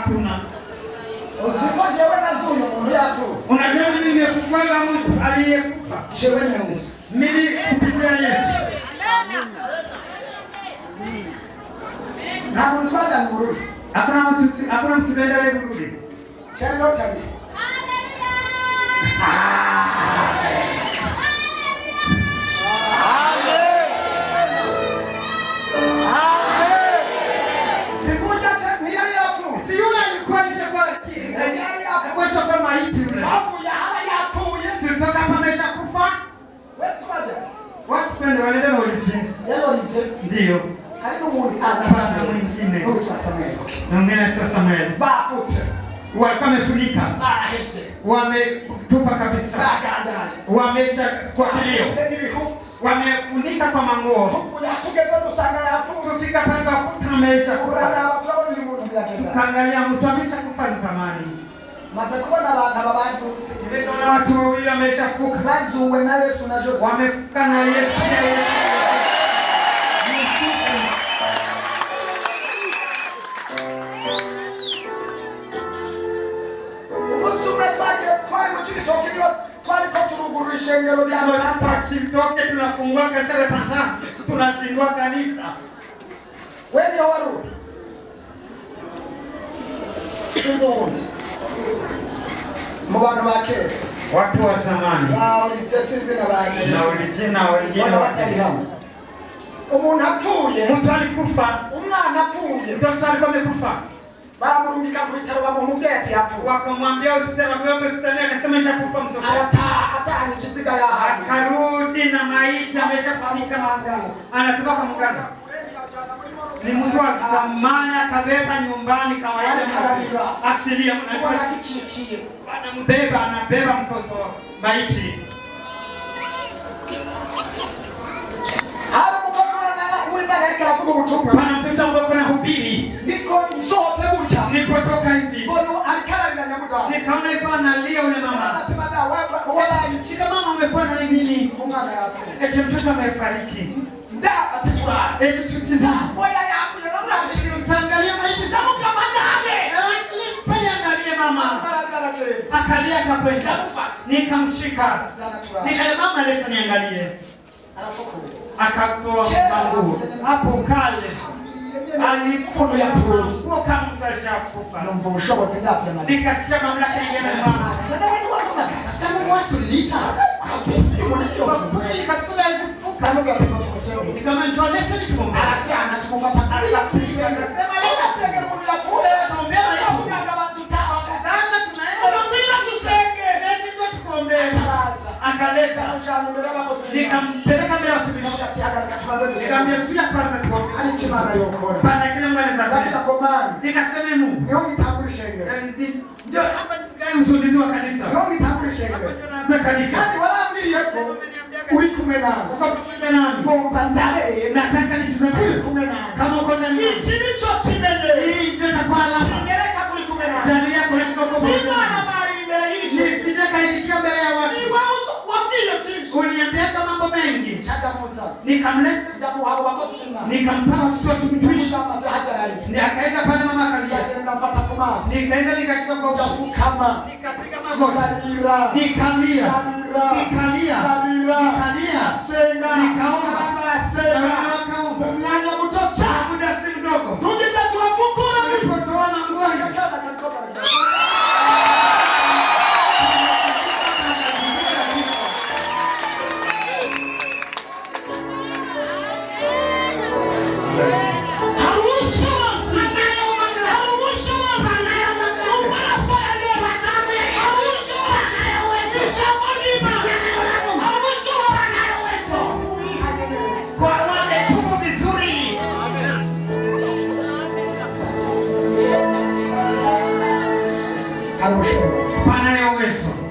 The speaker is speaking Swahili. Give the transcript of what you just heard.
hakuna. Usipoje wewe nzuri unaambia tu. Unajua mimi nimekufuata mtu aliyekufa. Mimi kupitia Yesu. Na mtu acha nurudi. Hakuna mtu nenda kurudi. Chalo tabi. Ndio. Karibu mwini anasema mwingine. Mwingine tu Samuel. Bafuta. Wamefunika. Bahete. Wametupa kabisa. Baganda. Wamesha kwa kilio. Wamefunika kwa manguo. Tufika pale kwa kutamesha. Tukaangalia mtu ameshakufa zamani. Matakuwa na babazi na watu wawili wameshafuka. Bazuwe na Yesu na Joseph. Wamefuka na Yesu. Tunafungua kanisa la Panasi, tunazindua kanisa. Wewe ndio waru. Sio mabano wake. Watu wa zamani. Na wengine watalihamu. Umuntu apfuye. Mtu alikufa. Umwana apfuye. Mtoto alikuwa amekufa. Baramurungika ku bitaro bamumuvye ati yapfuye. Wakamwambia hospitali akasema ishakufa mtoto. Ataha nichiziga ya hali. Karudi na maiti ameshafanika manga. Anatoka kwa mganga. Ni mtu wa zamani akabeba nyumbani kawaida asilia anabeba mtoto maiti. Hapo mtoto anaenda katika kubu utumwa. Bana mtoto ambaye kuna hubiri. Niko sote buja. Nilipotoka hivi. Bono alikala na nyamuga. Nikaona yuko analia yule mama. Wala kila mama amekuwa na nini? Mungana yake. Eti mtoto amefariki. Nda atitura. Eti tutiza. Moya yake na namna Tangalia maiti zangu kama ndani. Angalia mama. Akalia takwenda. Nikamshika. Nikaambia mama leta niangalie. Akatoa bangu. Hapo kale. Alikuwa kwa kama mtashakufa. Ndio mshobozi ndafya mali. Nikasikia mamlaka ingine mama. Ndio watu sema watu lita. Kabisa mwenyewe. Ikatula hizo kama kwa tukosema. Nikama njolete nikumbe. Anatia anatukufuata. Akasema leta senge kwa watu. Naombea yao kama watu tao. Dada tunaenda bila tusenge. Leti ndio tukombe. Akaleta nikampeleka mbele ya watumishi. Nikamwambia sio kwanza tuombe. Alichimana yokora. Bana kile mbele za tena. Nikasema Mungu. Ndio nitambulishe ngere. Ndio hapa gani usaidizi wa kanisa. Ndio nitambulishe ngere. Naanza kanisa. Hadi wala mimi yetu. Ulikume nani? Uko pamoja nami. Bomba ndale. Nataka niseme ulikume nani? Kama uko ndani. Kilicho kimele. Hii ndio itakuwa alama. Ngeleka kulikume nani? Ndani yako nashika kwa Mungu. Sina na mali mbele hili. Sitaka ikikia mbele ya watu. Ni wao wambie kitu. Uniambia mambo mengi. Chaka Musa. Nikamleta ndapo hao wako tuna. Nikampa watoto mtumishi kama tahadhari. Ni akaenda pale mama akalia. Nikafuata kumasi. Nikaenda nikashika kwa ufu kama. Nikapiga magoti. Nikalia. Senga. Nikaomba. Senga. Nikaomba. Mnyanya mtocha. Muda si mdogo. Tujiza tuwafukura. Nilipotoa na nguo. Pana ya uwezo.